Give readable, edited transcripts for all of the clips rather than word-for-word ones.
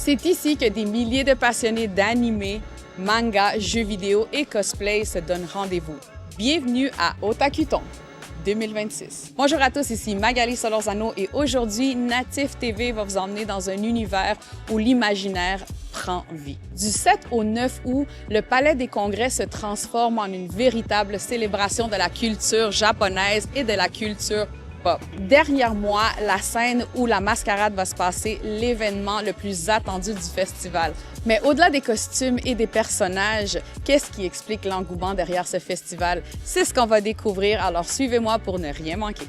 C'est ici que des milliers de passionnés d'anime, manga, jeux vidéo et cosplay se donnent rendez-vous. Bienvenue à Otakuton 2026. Bonjour à tous, ici Magali Solorzano et aujourd'hui, Natif TV va vous emmener dans un univers où l'imaginaire prend vie. Du 7 au 9 août, le Palais des Congrès se transforme en une véritable célébration de la culture japonaise et de la culture pop. Derrière moi, la scène où la mascarade va se passer, l'événement le plus attendu du festival. Mais au-delà des costumes et des personnages, qu'est-ce qui explique l'engouement derrière ce festival? C'est ce qu'on va découvrir, alors suivez-moi pour ne rien manquer.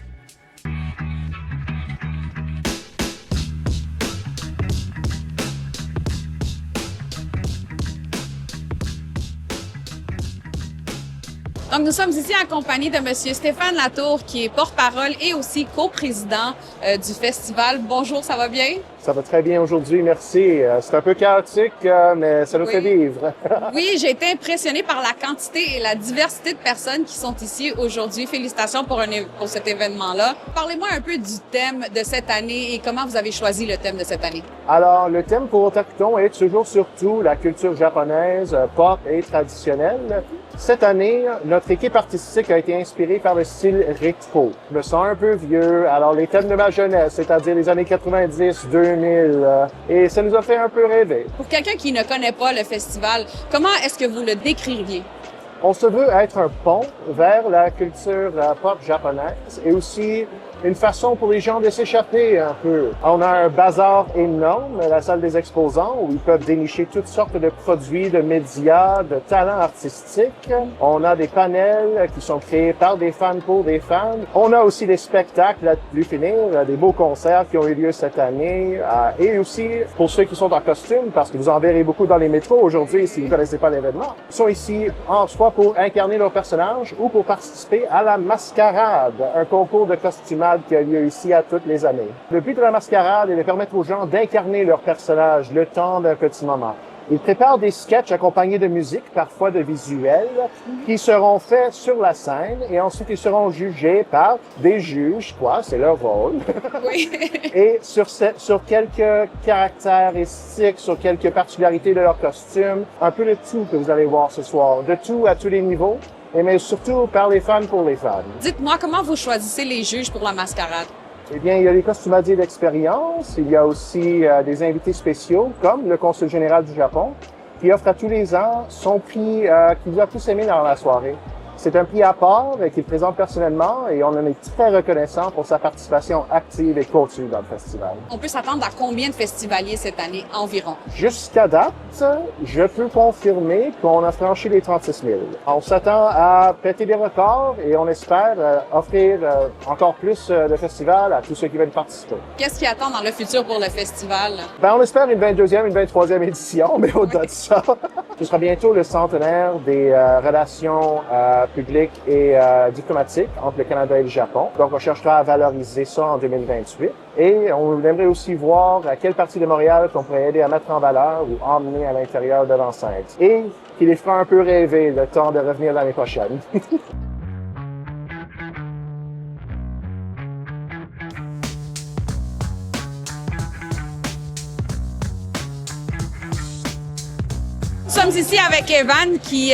Donc, nous sommes ici en compagnie de M. Stéphane Latour, qui est porte-parole et aussi coprésident du festival. Bonjour, ça va bien? Ça va très bien aujourd'hui, merci. C'est un peu chaotique, mais ça nous fait vivre. Oui, j'ai été impressionnée par la quantité et la diversité de personnes qui sont ici aujourd'hui. Félicitations pour cet événement-là. Parlez-moi un peu du thème de cette année et comment vous avez choisi le thème de cette année. Alors, le thème pour Otakuton est toujours surtout la culture japonaise, pop et traditionnelle. Cette année, notre équipe artistique a été inspirée par le style rétro. Je me sens un peu vieux, alors les thèmes de ma jeunesse, c'est-à-dire les années 90, 2000, et ça nous a fait un peu rêver. Pour quelqu'un qui ne connaît pas le festival, comment est-ce que vous le décririez? On se veut être un pont vers la culture pop japonaise et aussi une façon pour les gens de s'échapper un peu. On a un bazar énorme, la salle des exposants, où ils peuvent dénicher toutes sortes de produits, de médias, de talents artistiques. On a des panels qui sont créés par des fans pour des fans. On a aussi des spectacles à plus finir, des beaux concerts qui ont eu lieu cette année. Et aussi, pour ceux qui sont en costume, parce que vous en verrez beaucoup dans les métros aujourd'hui si vous ne connaissez pas l'événement, ils sont ici soit pour incarner leur personnage ou pour participer à la mascarade, un concours de costumage qui a lieu ici à toutes les années. Le but de la mascarade est de permettre aux gens d'incarner leur personnage le temps d'un petit moment. Ils préparent des sketchs accompagnés de musique, parfois de visuels, qui seront faits sur la scène et ensuite ils seront jugés par des juges, c'est leur rôle. Oui. Et sur quelques caractéristiques, sur quelques particularités de leur costume, un peu de tout que vous allez voir ce soir, de tout à tous les niveaux. Mais surtout par les fans pour les fans. Dites-moi, comment vous choisissez les juges pour la mascarade? Eh bien, il y a les costumiers d'expérience, il y a aussi des invités spéciaux, comme le consul général du Japon, qui offre à tous les ans son prix qu'il vous a tous aimé dans la soirée. C'est un prix à part qu'il présente personnellement et on en est très reconnaissant pour sa participation active et continue dans le festival. On peut s'attendre à combien de festivaliers cette année environ? Jusqu'à date, je peux confirmer qu'on a franchi les 36 000. On s'attend à péter des records et on espère offrir encore plus de festivals à tous ceux qui veulent participer. Qu'est-ce qui attend dans le futur pour le festival? On espère une 22e, une 23e édition, mais au-delà de ça, ce sera bientôt le centenaire des relations publiques et diplomatiques entre le Canada et le Japon. Donc, on cherchera à valoriser ça en 2028. Et on aimerait aussi voir à quelle partie de Montréal qu'on pourrait aider à mettre en valeur ou emmener à l'intérieur de l'enceinte. Et qui les fera un peu rêver le temps de revenir l'année prochaine. Nous sommes ici avec Evan qui,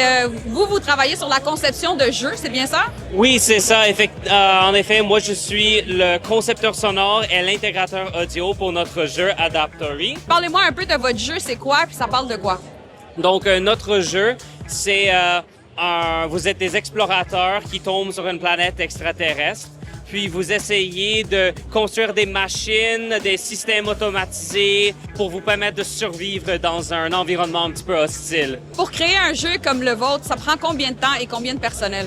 vous travaillez sur la conception de jeux, c'est bien ça? Oui, c'est ça. En effet, moi, je suis le concepteur sonore et l'intégrateur audio pour notre jeu Adaptory. Parlez-moi un peu de votre jeu, c'est quoi, puis ça parle de quoi? Donc, notre jeu, c'est vous êtes des explorateurs qui tombent sur une planète extraterrestre. Puis vous essayez de construire des machines, des systèmes automatisés pour vous permettre de survivre dans un environnement un petit peu hostile. Pour créer un jeu comme le vôtre, ça prend combien de temps et combien de personnel?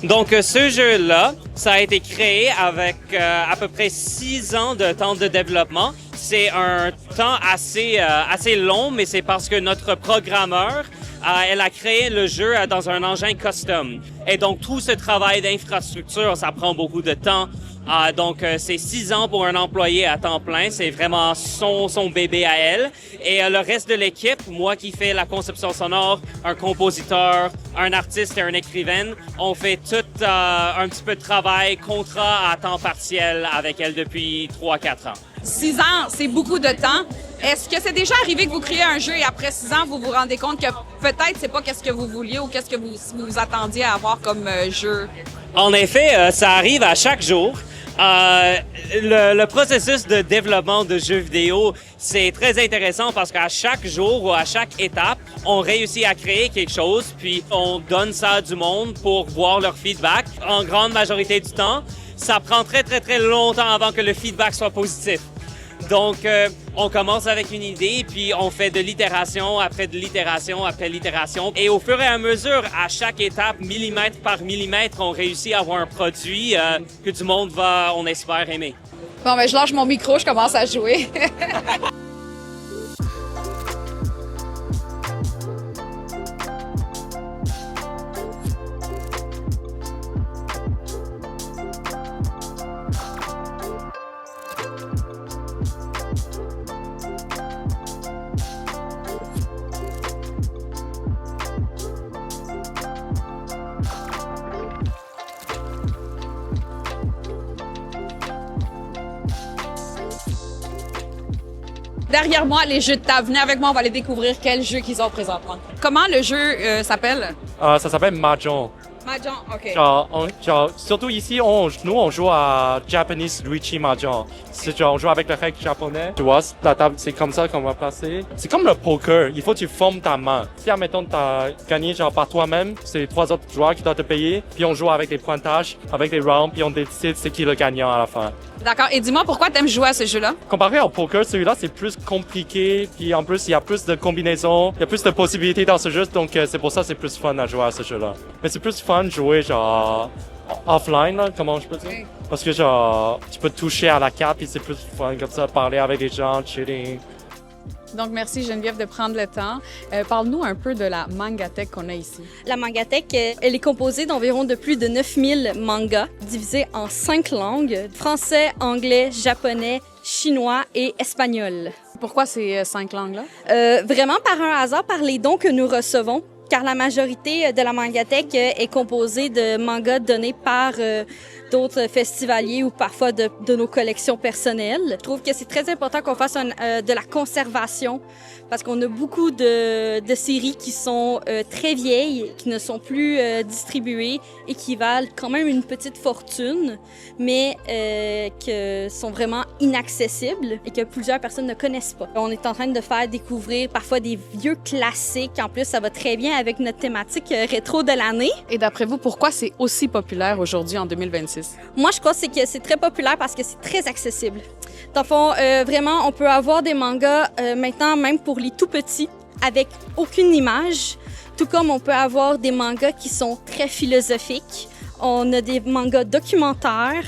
Donc, ce jeu-là, ça a été créé avec à peu près 6 ans de temps de développement. C'est un temps assez long, mais c'est parce que notre programmeur, elle a créé le jeu dans un engin custom. Et donc, tout ce travail d'infrastructure, ça prend beaucoup de temps. Donc, c'est 6 ans pour un employé à temps plein. C'est vraiment son bébé à elle. Et le reste de l'équipe, moi qui fais la conception sonore, un compositeur, un artiste et un écrivaine, on fait tout un petit peu de travail, contrat à temps partiel avec elle depuis 3-4 ans. 6 ans, c'est beaucoup de temps. Est-ce que c'est déjà arrivé que vous créez un jeu et après 6 ans, vous vous rendez compte que peut-être c'est pas qu'est-ce que vous vouliez ou qu'est-ce que vous attendiez à avoir comme jeu? En effet, ça arrive à chaque jour. Le processus de développement de jeux vidéo, c'est très intéressant parce qu'à chaque jour ou à chaque étape, on réussit à créer quelque chose, puis on donne ça à du monde pour voir leur feedback. En grande majorité du temps, ça prend très, très, très longtemps avant que le feedback soit positif. Donc, on commence avec une idée, puis on fait de l'itération après de l'itération après l'itération. Et au fur et à mesure, à chaque étape, millimètre par millimètre, on réussit à avoir un produit que du monde va, on espère, aimer. Bon, ben je lâche mon micro, je commence à jouer. Derrière moi, les jeux de table. Venez avec moi, on va aller découvrir quel jeu qu'ils ont présentement. Comment le jeu s'appelle? Ça s'appelle Mahjong. Mahjong, OK. Surtout ici, nous, on joue à Japanese Luigi Mahjong. On joue avec le règle japonais. Tu vois, la table, c'est comme ça qu'on va placer. C'est comme le poker. Il faut que tu formes ta main. Si, admettons, tu as gagné par toi-même, c'est 3 autres joueurs qui doivent te payer. Puis on joue avec les pointages, avec les rounds, puis on décide c'est qui le gagnant à la fin. D'accord. Et dis-moi, pourquoi tu aimes jouer à ce jeu-là? Comparé au poker, celui-là, c'est plus compliqué. Puis en plus, il y a plus de combinaisons. Il y a plus de possibilités dans ce jeu. Donc, c'est pour ça que c'est plus fun à jouer à ce jeu-là. Mais c'est plus fun de jouer, offline, là, comment je peux dire? Okay. Parce que, tu peux toucher à la carte. Puis c'est plus fun comme ça, parler avec les gens, chilling. Donc, merci Geneviève de prendre le temps. Parle-nous un peu de la mangathèque qu'on a ici. La mangathèque, elle est composée d'environ de plus de 9000 mangas, divisés en 5 langues, français, anglais, japonais, chinois et espagnol. Pourquoi ces 5 langues-là? Vraiment par un hasard, par les dons que nous recevons, car la majorité de la mangathèque est composée de mangas donnés par d'autres festivaliers ou parfois de nos collections personnelles. Je trouve que c'est très important qu'on fasse de la conservation parce qu'on a beaucoup de séries qui sont très vieilles, qui ne sont plus distribuées et qui valent quand même une petite fortune, mais que sont vraiment inaccessibles et que plusieurs personnes ne connaissent pas. On est en train de faire découvrir parfois des vieux classiques. En plus, ça va très bien avec notre thématique rétro de l'année. Et d'après vous, pourquoi c'est aussi populaire aujourd'hui en 2026? Moi, je crois que c'est très populaire parce que c'est très accessible. Dans le fond, vraiment, on peut avoir des mangas maintenant, même pour les tout petits, avec aucune image, tout comme on peut avoir des mangas qui sont très philosophiques. On a des mangas documentaires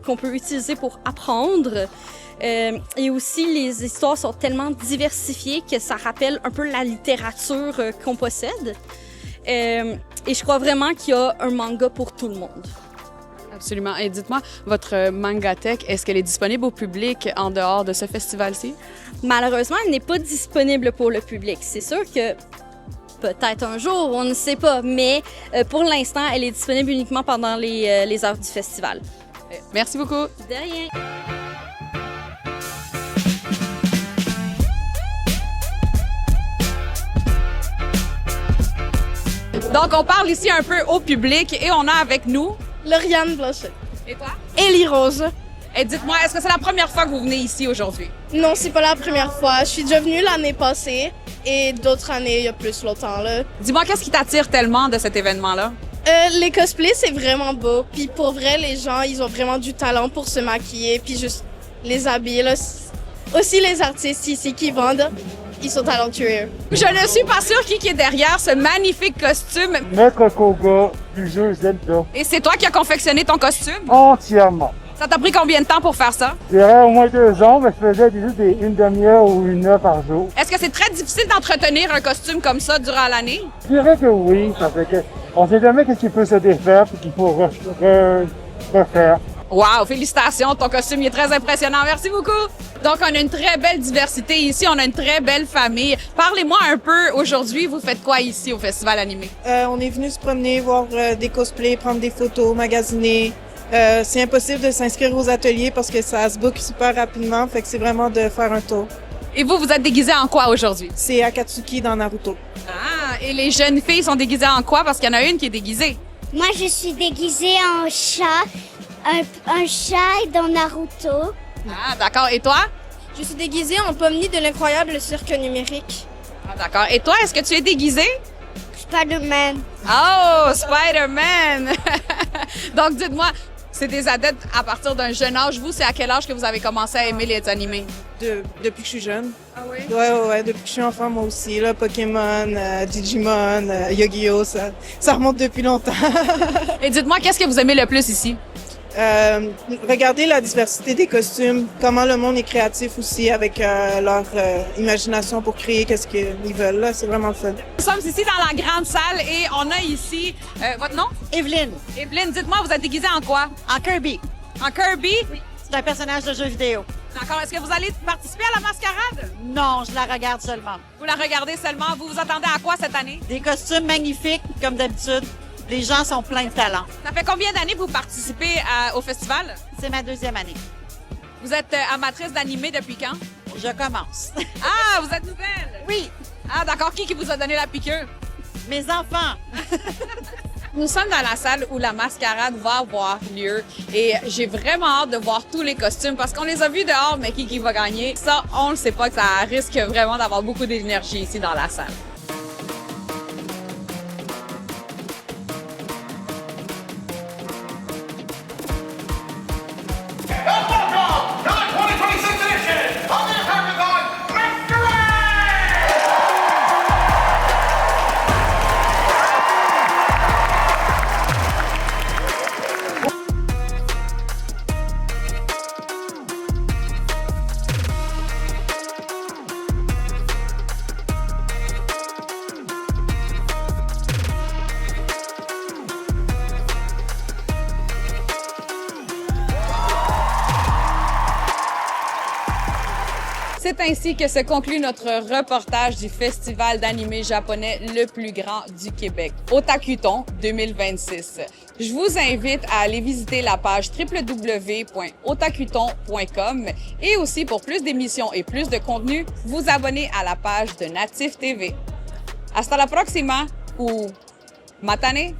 qu'on peut utiliser pour apprendre. Et aussi, les histoires sont tellement diversifiées que ça rappelle un peu la littérature qu'on possède. Et je crois vraiment qu'il y a un manga pour tout le monde. Absolument. Et dites-moi, votre mangathèque, est-ce qu'elle est disponible au public en dehors de ce festival-ci? Malheureusement, elle n'est pas disponible pour le public. C'est sûr que peut-être un jour, on ne sait pas, mais pour l'instant, elle est disponible uniquement pendant les heures du festival. Merci beaucoup. De rien. Donc, on parle ici un peu au public et on a avec nous... Lauriane Blanchet. Et toi? Élie Rose. Et dites-moi, est-ce que c'est la première fois que vous venez ici aujourd'hui? Non, c'est pas la première fois. Je suis déjà venue l'année passée et d'autres années, il y a plus longtemps, là. Dis-moi, qu'est-ce qui t'attire tellement de cet événement-là? Les cosplays, c'est vraiment beau. Puis pour vrai, les gens, ils ont vraiment du talent pour se maquiller puis juste les habiller, là. Aussi les artistes ici qui vendent. Ils sont talentueux. Je ne suis pas sûre qui est derrière ce magnifique costume. Maître Koga du jeu Zelda. Et c'est toi qui as confectionné ton costume? Entièrement. Ça t'a pris combien de temps pour faire ça? Je dirais au moins 2 ans, mais je faisais juste une demi-heure ou 1 heure par jour. Est-ce que c'est très difficile d'entretenir un costume comme ça durant l'année? Je dirais que oui, ça fait que on sait jamais qu'est-ce qui peut se défaire et qu'il faut refaire. Wow, félicitations, ton costume il est très impressionnant. Merci beaucoup. Donc, on a une très belle diversité ici, on a une très belle famille. Parlez-moi un peu, aujourd'hui, vous faites quoi ici au Festival Animé? On est venu se promener, voir des cosplays, prendre des photos, magasiner. C'est impossible de s'inscrire aux ateliers parce que ça se book super rapidement, fait que c'est vraiment de faire un tour. Et vous, vous êtes déguisés en quoi aujourd'hui? C'est Akatsuki dans Naruto. Ah, et les jeunes filles sont déguisées en quoi? Parce qu'il y en a une qui est déguisée. Moi, je suis déguisée en chat, un chat dans Naruto. Ah, d'accord. Et toi? Je suis déguisée en Pomni de l'incroyable cirque numérique. Ah, d'accord. Et toi, est-ce que tu es déguisée? Spider-Man. Oh, Spider-Man! Donc, dites-moi, c'est des adeptes à partir d'un jeune âge. Vous, c'est à quel âge que vous avez commencé à aimer les animés? Depuis que je suis jeune. Ah oui? Ouais, depuis que je suis enfant, moi aussi. Là, Pokémon, Digimon, Yu-Gi-Oh, ça remonte depuis longtemps. Et dites-moi, qu'est-ce que vous aimez le plus ici? Regardez la diversité des costumes, comment le monde est créatif aussi avec leur imagination pour créer qu'est-ce qu'ils veulent. Là, c'est vraiment le fun. Nous sommes ici dans la grande salle et on a ici... votre nom? Evelyne, Evelyne, dites-moi, vous êtes déguisée en quoi? en Kirby. En Kirby? C'est un personnage de jeu vidéo. D'accord. Est-ce que vous allez participer à la mascarade? Non, je la regarde seulement. Vous la regardez seulement. Vous vous attendez à quoi cette année? Des costumes magnifiques, comme d'habitude. Les gens sont pleins de talent. Ça fait combien d'années que vous participez au festival? C'est ma 2e année. Vous êtes amatrice d'animé depuis quand? Je commence. Ah, vous êtes nouvelle? Oui, Ah, d'accord. Qui vous a donné la piqûre? mes enfants. Nous sommes dans la salle où la mascarade va avoir lieu et j'ai vraiment hâte de voir tous les costumes parce qu'on les a vus dehors, mais qui va gagner? Ça, on ne sait pas, que ça risque vraiment d'avoir beaucoup d'énergie ici dans la salle. C'est ainsi que se conclut notre reportage du festival d'animé japonais le plus grand du Québec, Otakuton 2026. Je vous invite à aller visiter la page www.otakuton.com et aussi pour plus d'émissions et plus de contenu, vous abonner à la page de Natif TV. Hasta la próxima ou matane!